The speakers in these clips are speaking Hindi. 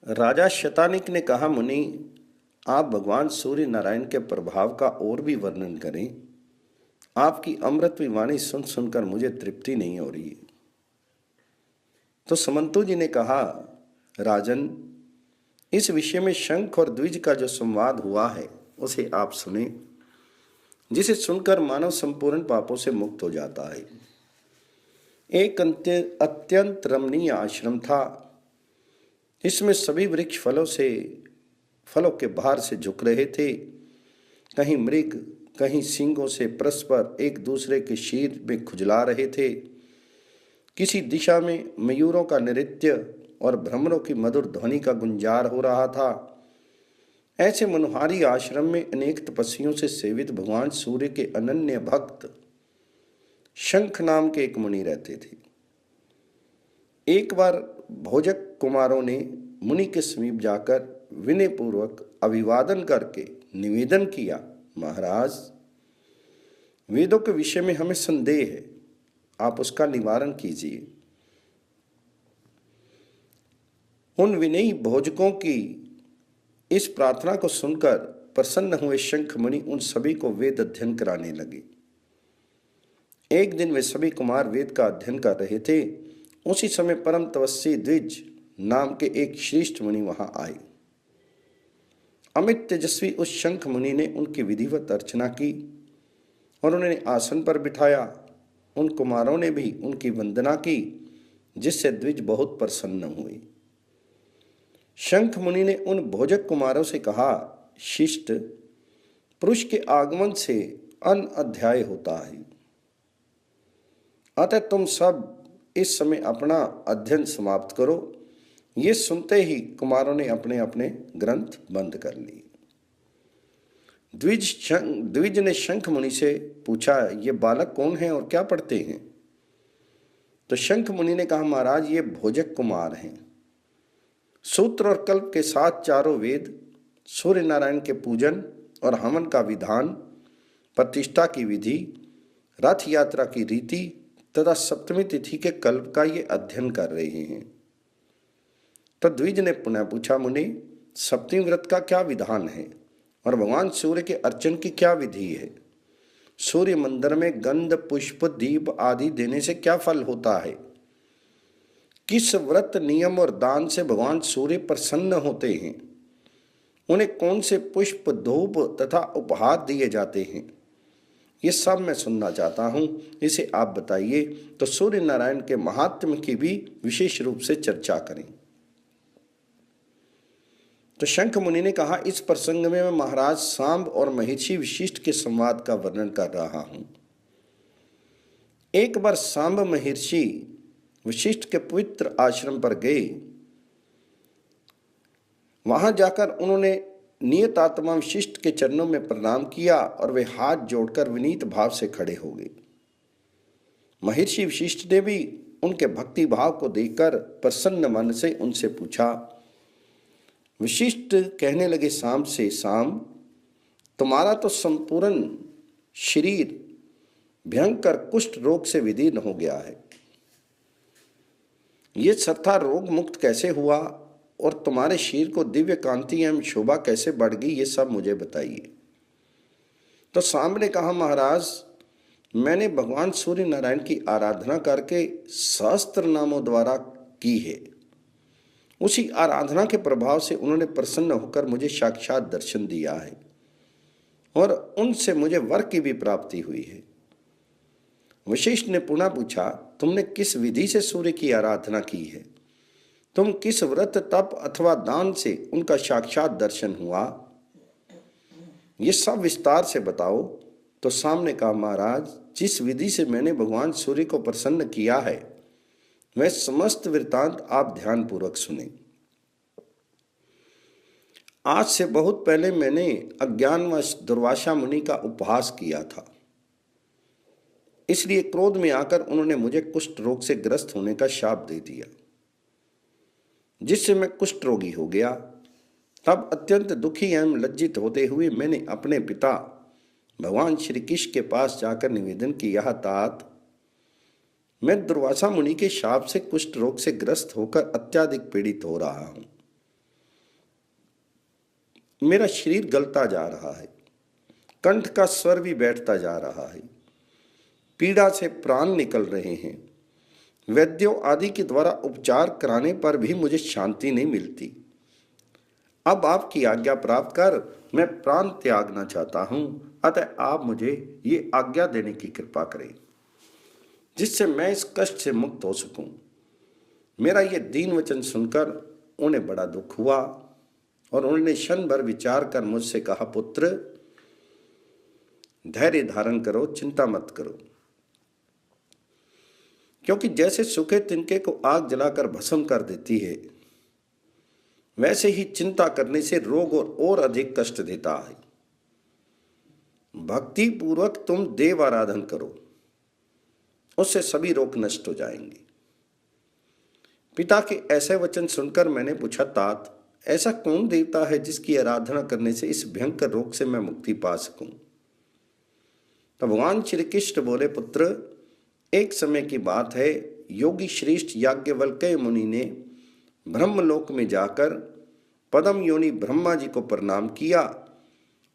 राजा शतानिक ने कहा, मुनि, आप भगवान सूर्य नारायण के प्रभाव का और भी वर्णन करें। आपकी अमृत वाणी सुन सुनकर मुझे तृप्ति नहीं हो रही। तो समंतु जी ने कहा, राजन, इस विषय में शंख और द्विज का जो संवाद हुआ है उसे आप सुने, जिसे सुनकर मानव संपूर्ण पापों से मुक्त हो जाता है। एक अत्यंत रमणीय आश्रम था। इसमें सभी वृक्ष फलों के भार से झुक रहे थे। कहीं मृग, कहीं सींगों से परस्पर एक दूसरे के शीर में खुजला रहे थे। किसी दिशा में मयूरों का नृत्य और भ्रमरों की मधुर ध्वनि का गुंजार हो रहा था। ऐसे मनोहारी आश्रम में अनेक तपस्वियों से सेवित भगवान सूर्य के अनन्य भक्त शंख नाम के एक मुनि रहते थे। एक बार भोजक कुमारों ने मुनि के समीप जाकर विनय पूर्वक अभिवादन करके निवेदन किया, महाराज, वेदों के विषय में हमें संदेह है, आप उसका निवारण कीजिए। उन विनयी भोजकों की इस प्रार्थना को सुनकर प्रसन्न हुए शंख मुनि उन सभी को वेद अध्ययन कराने लगे। एक दिन वे सभी कुमार वेद का अध्ययन कर रहे थे। उसी समय परम तपस्वी द्विज नाम के एक श्रेष्ठ मुनि वहां आए। अमित तेजस्वी उस शंख मुनि ने उनकी विधिवत अर्चना की और उन्हें आसन पर बिठाया। उन कुमारों ने भी उनकी वंदना की, जिससे द्विज बहुत प्रसन्न हुए। शंख मुनि ने उन भोजक कुमारों से कहा, शिष्ट पुरुष के आगमन से अन अध्याय होता है, अतः तुम सब इस समय अपना अध्ययन समाप्त करो। ये सुनते ही कुमारों ने अपने अपने ग्रंथ बंद कर लिए। द्विज ने शंख मुनि से पूछा, ये बालक कौन है और क्या पढ़ते हैं? तो शंख मुनि ने कहा, महाराज, ये भोजक कुमार हैं। सूत्र और कल्प के साथ चारों वेद, सूर्य नारायण के पूजन और हवन का विधान, प्रतिष्ठा की विधि, रथ यात्रा की रीति तथा सप्तमी तिथि के कल्प का ये अध्ययन कर रहे हैं। तो द्विज ने पुनः पूछा, मुनि, सप्तमी व्रत का क्या विधान है और भगवान सूर्य के अर्चन की क्या विधि है? सूर्य मंदिर में गंध, पुष्प, दीप आदि देने से क्या फल होता है? किस व्रत, नियम और दान से भगवान सूर्य प्रसन्न होते हैं? उन्हें कौन से पुष्प, धूप तथा उपहार दिए जाते हैं? ये सब मैं सुनना चाहता हूं, इसे आप बताइए। तो सूर्य नारायण के महात्म्य की भी विशेष रूप से चर्चा करें। तो शंख मुनि ने कहा, इस प्रसंग में मैं महाराज सांब और महर्षि वशिष्ठ के संवाद का वर्णन कर रहा हूं। एक बार सांब महर्षि वशिष्ठ के पवित्र आश्रम पर गए। वहां जाकर उन्होंने नियत आत्मा वशिष्ठ के चरणों में प्रणाम किया और वे हाथ जोड़कर विनीत भाव से खड़े हो गए। महर्षि वशिष्ठ ने भी उनके भक्ति भाव को देखकर प्रसन्न मन से उनसे पूछा। वशिष्ठ कहने लगे सांब से, सांब, तुम्हारा तो संपूर्ण शरीर भयंकर कुष्ठ रोग से विदीर्ण हो गया है। ये सत्ता रोग मुक्त कैसे हुआ और तुम्हारे शरीर को दिव्य कांति एवं शोभा कैसे बढ़ गई, ये सब मुझे बताइए। तो सांब ने कहा, महाराज, मैंने भगवान सूर्य नारायण की आराधना करके सहस्त्र नामों द्वारा की है। उसी आराधना के प्रभाव से उन्होंने प्रसन्न होकर मुझे साक्षात दर्शन दिया है और उनसे मुझे वर की भी प्राप्ति हुई है। वशिष्ठ ने पुनः पूछा, तुमने किस विधि से सूर्य की आराधना की है? तुम किस व्रत, तप अथवा दान से उनका साक्षात दर्शन हुआ? ये सब विस्तार से बताओ। तो सामने कहा, महाराज, जिस विधि से मैंने भगवान सूर्य को प्रसन्न किया है वह समस्त वृतांत आप ध्यान पूर्वक सुने। आज से बहुत पहले मैंने अज्ञानवश दुर्वासा मुनि का उपहास किया था। इसलिए क्रोध में आकर उन्होंने मुझे कुष्ठ रोग से ग्रस्त होने का शाप दे दिया, जिससे मैं कुष्ठ रोगी हो गया। तब अत्यंत दुखी एवं लज्जित होते हुए मैंने अपने पिता भगवान श्री कृष्ण के पास जाकर निवेदन किया, तात, मैं दुर्वासा मुनि के शाप से कुष्ठ रोग से ग्रस्त होकर अत्याधिक पीड़ित हो रहा हूं। मेरा शरीर गलता जा रहा है, कंठ का स्वर भी बैठता जा रहा है, पीड़ा से प्राण निकल रहे हैं। वैद्यों आदि के द्वारा उपचार कराने पर भी मुझे शांति नहीं मिलती। अब आपकी आज्ञा प्राप्त कर मैं प्राण त्यागना चाहता हूं, अतः आप मुझे ये आज्ञा देने की कृपा करें जिससे मैं इस कष्ट से मुक्त हो सकूं। मेरा ये दीन वचन सुनकर उन्हें बड़ा दुख हुआ और उन्होंने क्षण भर विचार कर मुझसे कहा, पुत्र धैर्य धारण करो, चिंता मत करो, क्योंकि जैसे सूखे तिनके को आग जलाकर भस्म कर देती है, वैसे ही चिंता करने से रोग और अधिक कष्ट देता है। भक्ति पूर्वक तुम देव आराधन करो, उससे सभी रोग नष्ट हो जाएंगे। पिता के ऐसे वचन सुनकर मैंने पूछा, तात ऐसा कौन देवता है जिसकी आराधना करने से इस भयंकर रोग से मैं मुक्ति पा सकूं? तो भगवान श्री कृष्ण बोले, पुत्र एक समय की बात है, योगी श्रेष्ठ याज्ञवल्क्य मुनि ने ब्रह्मलोक में जाकर पद्म योनि ब्रह्मा जी को प्रणाम किया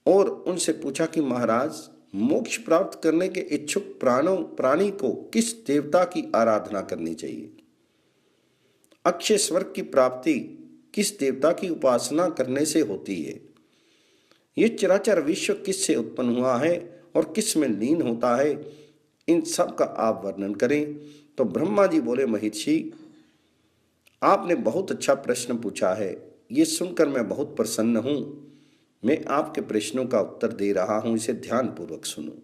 और उनसे पूछा कि महाराज, मोक्ष प्राप्त करने के इच्छुक प्राणी को किस देवता की आराधना करनी चाहिए? अक्षय स्वर्ग की प्राप्ति किस देवता की उपासना करने से होती है? ये चराचर विश्व किससे उत्पन्न हुआ है और किस में लीन होता है? इन सब का आप वर्णन करें। तो ब्रह्मा जी बोले, महर्षि आपने बहुत अच्छा प्रश्न पूछा है, ये सुनकर मैं बहुत प्रसन्न हूं। मैं आपके प्रश्नों का उत्तर दे रहा हूं, इसे ध्यानपूर्वक सुनो।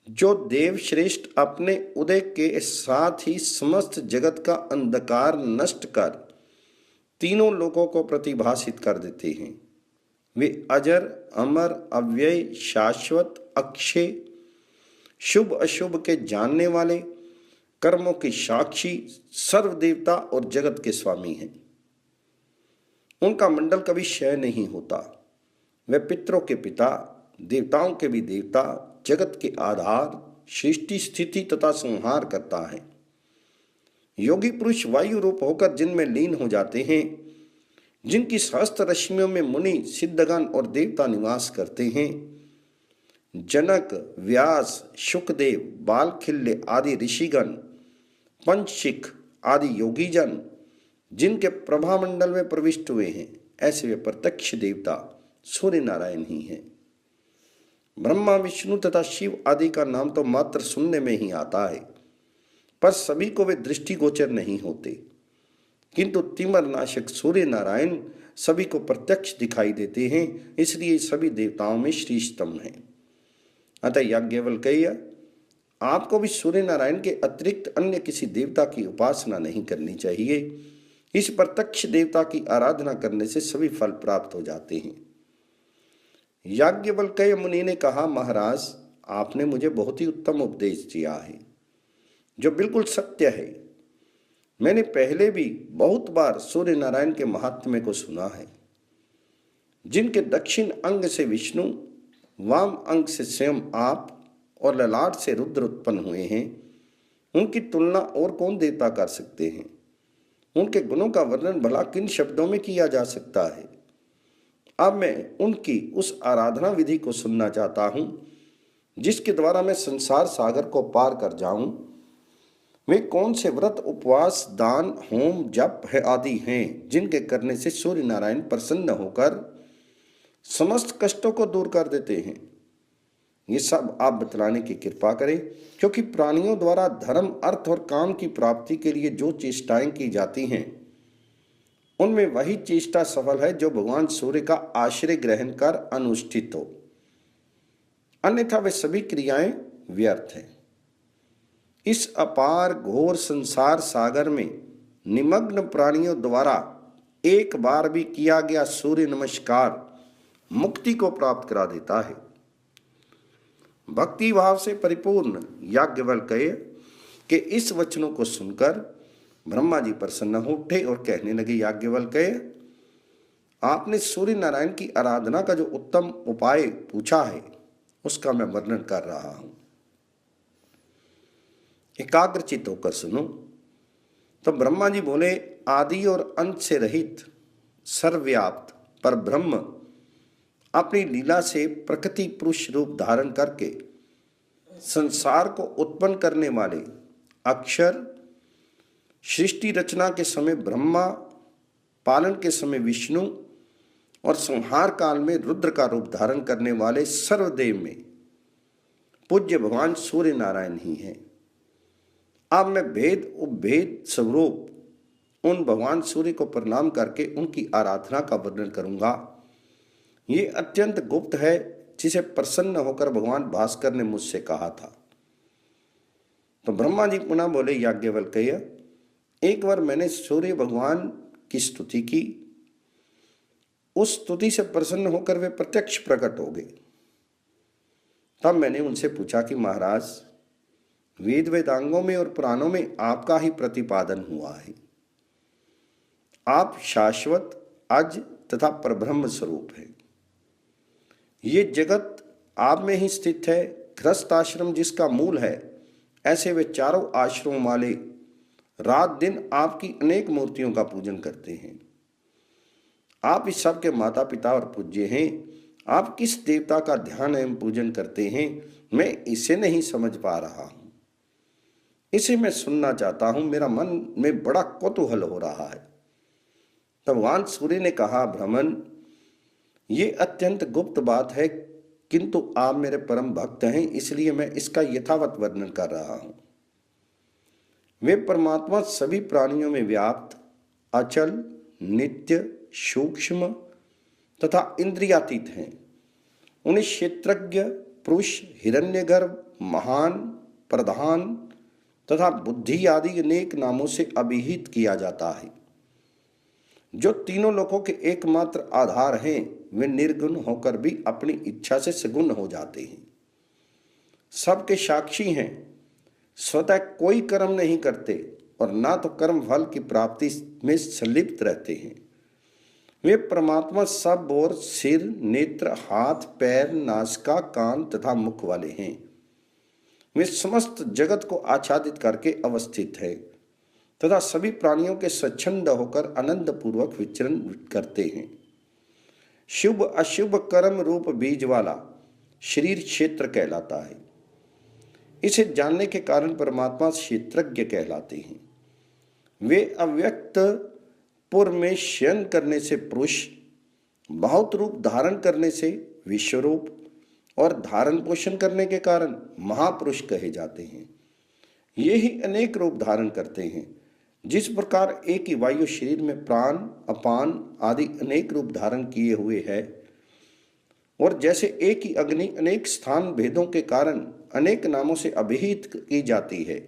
जो देव श्रेष्ठ अपने उदय के साथ ही समस्त जगत का अंधकार नष्ट कर तीनों लोगों को प्रतिभासित कर देते हैं, वे अजर, अमर, अव्यय, शाश्वत, अक्षय, शुभ अशुभ के जानने वाले, कर्मों की साक्षी, सर्व देवता और जगत के स्वामी हैं। उनका मंडल कभी क्षय नहीं होता। वे पितरों के पिता, देवताओं के भी देवता, जगत के आधार, सृष्टि स्थिति तथा संहार करता है। योगी पुरुष वायु रूप होकर जिनमें लीन हो जाते हैं, जिनकी सहस्त्र रश्मियों में मुनि, सिद्धगण और देवता निवास करते हैं, जनक, व्यास, शुकदेव, बालखिल्य आदि ऋषिगण, पंचशिख आदि योगीजन जिनके प्रभामंडल में प्रविष्ट हुए हैं, ऐसे वे प्रत्यक्ष देवता सूर्य नारायण ही हैं। ब्रह्मा, विष्णु तथा शिव आदि का नाम तो मात्र सुनने में ही आता है, पर सभी को वे दृष्टिगोचर नहीं होते, किंतु तिमर नाशक सूर्य नारायण सभी को प्रत्यक्ष दिखाई देते हैं, इसलिए सभी देवताओं में श्रेष्ठतम हैं। अतः याज्ञवल्क्य, आपको भी सूर्य नारायण के अतिरिक्त अन्य किसी देवता की उपासना नहीं करनी चाहिए। इस प्रत्यक्ष देवता की आराधना करने से सभी फल प्राप्त हो जाते हैं। याज्ञवल्क्य मुनि ने कहा, महाराज आपने मुझे बहुत ही उत्तम उपदेश दिया है जो बिल्कुल सत्य है। मैंने पहले भी बहुत बार सूर्य नारायण के महात्म्य को सुना है। जिनके दक्षिण अंग से विष्णु, वाम अंग से स्वयं आप और ललाट से रुद्र उत्पन्न हुए हैं, उनकी तुलना और कौन देवता कर सकते हैं? उनके गुणों का वर्णन भला किन शब्दों में किया जा सकता है? अब मैं उनकी उस आराधना विधि को सुनना चाहता हूं जिसके द्वारा मैं संसार सागर को पार कर जाऊं। वे कौन से व्रत, उपवास, दान, होम, जप है आदि हैं जिनके करने से सूर्य नारायण प्रसन्न होकर समस्त कष्टों को दूर कर देते हैं? ये सब आप बतलाने की कृपा करें, क्योंकि प्राणियों द्वारा धर्म, अर्थ और काम की प्राप्ति के लिए जो चेष्टाएं की जाती हैं, उनमें वही चेष्टा सफल है जो भगवान सूर्य का आश्रय ग्रहण कर अनुष्ठित हो, अन्यथा वे सभी क्रियाएं व्यर्थ हैं। इस अपार घोर संसार सागर में निमग्न प्राणियों द्वारा एक बार भी किया गया सूर्य नमस्कार मुक्ति को प्राप्त करा देता है। भक्ति भाव से परिपूर्ण याज्ञवल्क्य के इस वचनों को सुनकर ब्रह्मा जी प्रसन्न हो उठे और कहने लगे, याज्ञवल्क्य, आपने सूर्य नारायण की आराधना का जो उत्तम उपाय पूछा है उसका मैं वर्णन कर रहा हूं। एकाग्रचित होकर सुनो। तो ब्रह्मा जी बोले, आदि और अंत से रहित, सर्वव्याप्त, पर ब्रह्म अपनी लीला से प्रकृति पुरुष रूप धारण करके संसार को उत्पन्न करने वाले अक्षर, सृष्टि रचना के समय ब्रह्मा, पालन के समय विष्णु और संहार काल में रुद्र का रूप धारण करने वाले सर्वदेव में पूज्य भगवान सूर्य नारायण ही हैं। अब मैं भेद उपभेद स्वरूप उन भगवान सूर्य को प्रणाम करके उनकी आराधना का वर्णन करूंगा। ये अत्यंत गुप्त है, जिसे प्रसन्न होकर भगवान भास्कर ने मुझसे कहा था। तो ब्रह्मा जी पुनः बोले, याज्ञवल्क्य, एक बार मैंने सूर्य भगवान की स्तुति की, उस स्तुति से प्रसन्न होकर वे प्रत्यक्ष प्रकट हो गए। तब मैंने उनसे पूछा कि महाराज, वेद वेदांगों में और पुराणों में आपका ही प्रतिपादन हुआ है। आप शाश्वत, अज तथा परब्रह्म स्वरूप है। ये जगत आप में ही स्थित है। गृहस्थ आश्रम जिसका मूल है, ऐसे वे चारों आश्रमों वाले रात दिन आपकी अनेक मूर्तियों का पूजन करते हैं। आप इस सब के माता पिता और पूज्य हैं। आप किस देवता का ध्यान एवं पूजन करते हैं, मैं इसे नहीं समझ पा रहा हूं। इसे मैं सुनना चाहता हूं। मेरा मन में बड़ा कौतूहल हो रहा है। तब भगवान सूर्य ने कहा, ब्राह्मण, ये अत्यंत गुप्त बात है, किंतु आप मेरे परम भक्त हैं, इसलिए मैं इसका यथावत वर्णन कर रहा हूं। वे परमात्मा सभी प्राणियों में व्याप्त, अचल, नित्य, सूक्ष्म तथा इंद्रियातीत हैं। उन्हें क्षेत्रज्ञ, पुरुष, हिरण्यगर्भ, महान, प्रधान तथा बुद्धि आदि अनेक नामों से अभिहित किया जाता है। जो तीनों लोकों के एकमात्र आधार हैं, वे निर्गुण होकर भी अपनी इच्छा से सगुण हो जाते हैं। सबके साक्षी हैं, स्वतः कोई कर्म नहीं करते और ना तो कर्म फल की प्राप्ति में संलिप्त रहते हैं। वे परमात्मा सब और सिर, नेत्र, हाथ, पैर, नासिका, कान तथा मुख वाले हैं। वे समस्त जगत को आच्छादित करके अवस्थित है तथा सभी प्राणियों के स्वच्छंद होकर आनंद पूर्वक विचरण करते हैं। शुभ अशुभ कर्म रूप बीज वाला शरीर क्षेत्र कहलाता है। इसे जानने के कारण परमात्मा क्षेत्रज्ञ कहलाते हैं। वे अव्यक्त पुर में शयन करने से पुरुष, बहुत रूप धारण करने से विश्वरूप और धारण पोषण करने के कारण महापुरुष कहे जाते हैं। ये ही अनेक रूप धारण करते हैं। जिस प्रकार एक ही वायु शरीर में प्राण, अपान आदि अनेक रूप धारण किए हुए है, और जैसे एक ही अग्नि अनेक स्थान भेदों के कारण अनेक नामों से अभिहित की जाती है,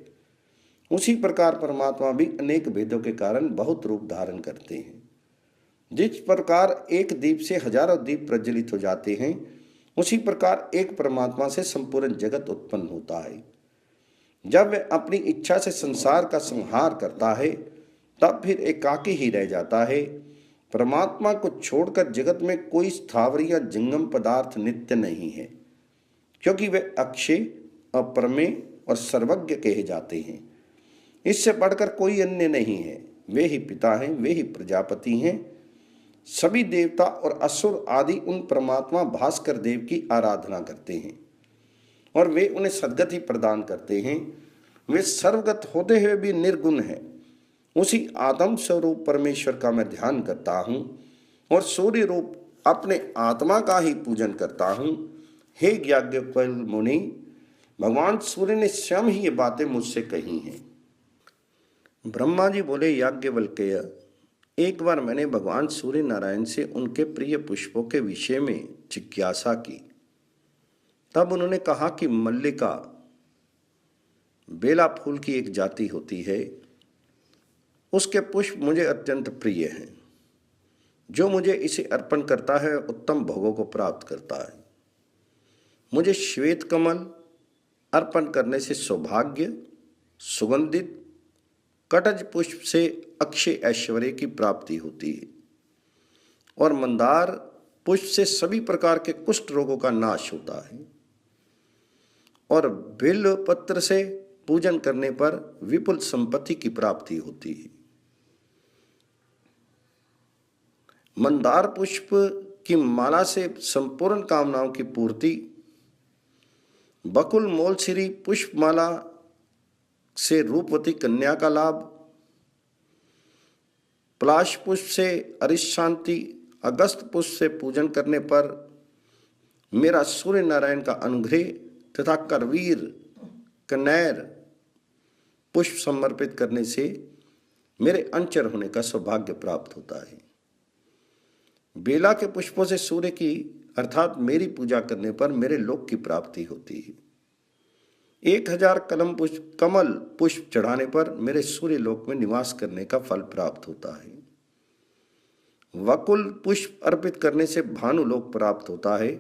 उसी प्रकार परमात्मा भी अनेक भेदों के कारण बहुत रूप धारण करते हैं। जिस प्रकार एक दीप से हजारों दीप प्रज्वलित हो जाते हैं, उसी प्रकार एक परमात्मा से संपूर्ण जगत उत्पन्न होता है। जब वह अपनी इच्छा से संसार का संहार करता है, तब फिर एकाकी ही रह जाता है। परमात्मा को छोड़कर जगत में कोई स्थावर या जंगम पदार्थ नित्य नहीं है, क्योंकि वे अक्षय, अप्रमेय और सर्वज्ञ कहे जाते हैं। इससे बढ़कर कोई अन्य नहीं है। वे ही पिता हैं, वे ही प्रजापति हैं। सभी देवता और असुर आदि उन परमात्मा भास्कर देव की आराधना करते हैं और वे उन्हें सद्गति प्रदान करते हैं। वे सर्वगत होते हुए भी निर्गुण हैं। उसी आत्म स्वरूप परमेश्वर का मैं ध्यान करता हूँ और सूर्य रूप अपने आत्मा का ही पूजन करता हूँ। हे याज्ञवल्क्य मुनि, भगवान सूर्य ने स्वयं ही ये बातें मुझसे कही हैं। ब्रह्मा जी बोले, याज्ञवल्क्य, एक बार मैंने भगवान सूर्य नारायण से उनके प्रिय पुष्पों के विषय में जिज्ञासा की। तब उन्होंने कहा कि मल्लिका बेला फूल की एक जाति होती है। उसके पुष्प मुझे अत्यंत प्रिय हैं। जो मुझे इसे अर्पण करता है उत्तम भोगों को प्राप्त करता है। मुझे श्वेत कमल अर्पण करने से सौभाग्य, सुगंधित कटज पुष्प से अक्षय ऐश्वर्य की प्राप्ति होती है और मंदार पुष्प से सभी प्रकार के कुष्ठ रोगों का नाश होता है और बिल्व पत्र से पूजन करने पर विपुल संपत्ति की प्राप्ति होती है। मंदार पुष्प की माला से संपूर्ण कामनाओं की पूर्ति, बकुल मोलसिरी पुष्पमाला से रूपवती कन्या का लाभ, पलाश पुष्प से अरिष्ट शांति, अगस्त पुष्प से पूजन करने पर मेरा सूर्य नारायण का अनुग्रह तथा करवीर कनेर पुष्प समर्पित करने से मेरे अंचर होने का सौभाग्य प्राप्त होता है। बेला के पुष्पों से सूर्य की अर्थात मेरी पूजा करने पर मेरे लोक की प्राप्ति होती है। 1000 कमल पुष्प चढ़ाने पर मेरे सूर्य लोक में निवास करने का फल प्राप्त होता है। वकुल पुष्प अर्पित करने से भानुलोक प्राप्त होता है।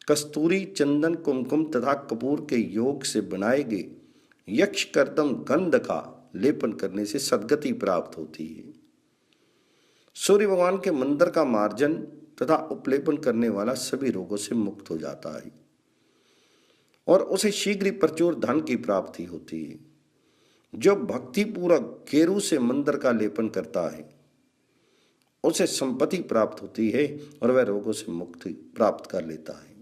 कस्तूरी, चंदन, कुमकुम तथा कपूर के योग से बनाए गए यक्ष कर्दम गंध का लेपन करने से सद्गति प्राप्त होती है। सूर्य भगवान के मंदिर का मार्जन तथा उपलेपन करने वाला सभी रोगों से मुक्त हो जाता है और उसे शीघ्र ही प्रचुर धन की प्राप्ति होती है। जो भक्तिपूर्वक गेरू से मंदिर का लेपन करता है उसे संपत्ति प्राप्त होती है और वह रोगों से मुक्ति प्राप्त कर लेता है।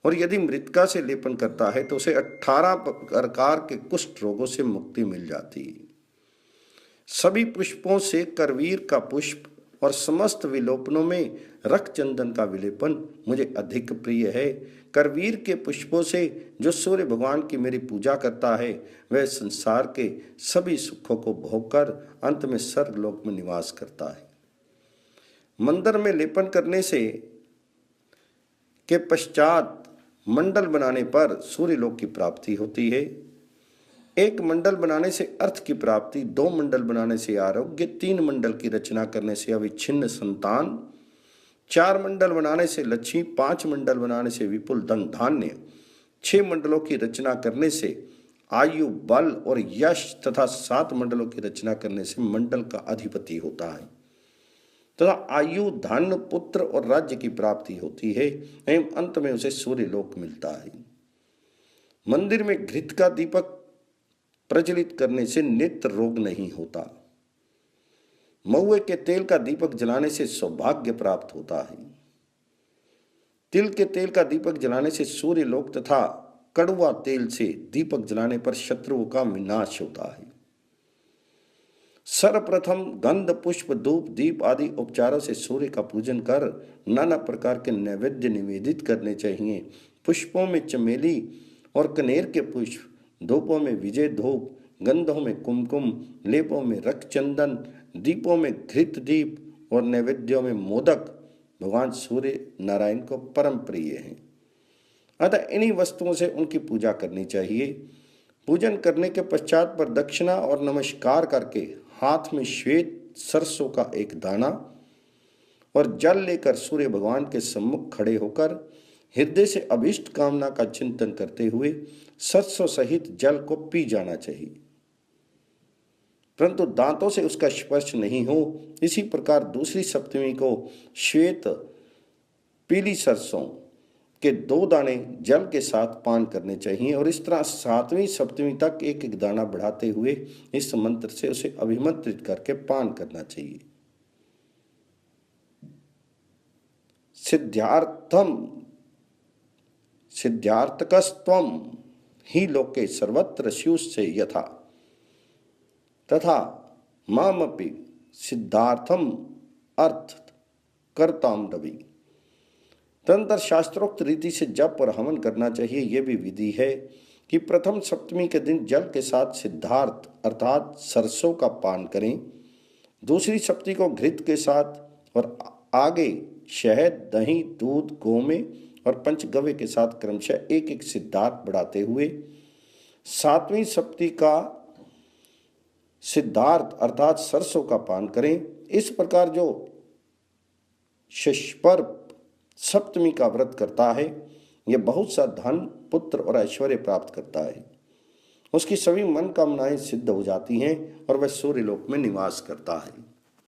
और यदि मृतिका से लेपन करता है तो उसे 18 प्रकार के कुष्ठ रोगों से मुक्ति मिल जाती है। सभी पुष्पों से करवीर का पुष्प और समस्त विलोपनों में रक्त चंदन का विलेपन मुझे अधिक प्रिय है। करवीर के पुष्पों से जो सूर्य भगवान की मेरी पूजा करता है वह संसार के सभी सुखों को भोगकर अंत में स्वर्गलोक में निवास करता है। मंदिर में लेपन करने से के पश्चात मंडल बनाने पर सूर्य लोक की प्राप्ति होती है। 1 मंडल बनाने से अर्थ की प्राप्ति, 2 मंडल बनाने से आरोग्य, 3 मंडल की रचना करने से अविच्छिन्न संतान, 4 मंडल बनाने से लक्ष्मी, 5 मंडल बनाने से विपुल धन धान्य, 6 मंडलों की रचना करने से आयु, बल और यश तथा 7 मंडलों की रचना करने से मंडल का अधिपति होता है तथा आयु, धन, पुत्र और राज्य की प्राप्ति होती है एवं अंत में उसे सूर्य लोक मिलता है। मंदिर में घृत का दीपक प्रज्वलित करने से नेत्र रोग नहीं होता। महुए के तेल का दीपक जलाने से सौभाग्य प्राप्त होता है। तिल के तेल का दीपक जलाने से सूर्य लोक तथा कड़वा तेल से दीपक जलाने पर शत्रुओं का विनाश होता है। सर्वप्रथम गंध, पुष्प, धूप, दीप आदि उपचारों से सूर्य का पूजन कर नाना प्रकार के नैवेद्य निवेदित करने चाहिए। पुष्पों में चमेली और कनेर के पुष्प, धूपों में विजय धूप, गंधों में कुमकुम, लेपों में रक्तचंदन, दीपों में घृत दीप और नैवेद्यों में मोदक भगवान सूर्य नारायण को परम प्रिय हैं। अतः इन्हीं वस्तुओं से उनकी पूजा करनी चाहिए। पूजन करने के पश्चात प्रदक्षिणा और नमस्कार करके हाथ में श्वेत सरसों का एक दाना और जल लेकर सूर्य भगवान के सम्मुख खड़े होकर हृदय से अभीष्ट कामना का चिंतन करते हुए सरसों सहित जल को पी जाना चाहिए, परंतु दांतों से उसका स्पर्श नहीं हो। इसी प्रकार दूसरी सप्तमी को श्वेत पीली सरसों के 2 दाने जल के साथ पान करने चाहिए और इस तरह 7वीं सप्तमी तक एक एक दाना बढ़ाते हुए इस मंत्र से उसे अभिमंत्रित करके पान करना चाहिए। सिद्धार्थकस्त्वं ही लोके सर्वत्र स्युस्से यथा तथा मामपि सिद्धार्थम अर्थ करताम रवि। तदंतर शास्त्रोक्त रीति से जप और हवन करना चाहिए। यह भी विधि है कि प्रथम सप्तमी के दिन जल के साथ सिद्धार्थ अर्थात सरसों का पान करें, दूसरी सप्तमी को घृत के साथ और आगे शहद, दही, दूध, गोमे और पंचगव्य के साथ क्रमशः एक एक सिद्धार्थ बढ़ाते हुए 7वीं सप्तमी का सिद्धार्थ अर्थात सरसों का पान करें। इस प्रकार जो शष्पर सप्तमी का व्रत करता है यह बहुत सा धन, पुत्र और ऐश्वर्य प्राप्त करता है। उसकी सभी मन कामनाएं सिद्ध हो जाती हैं और वह सूर्य लोक में निवास करता है।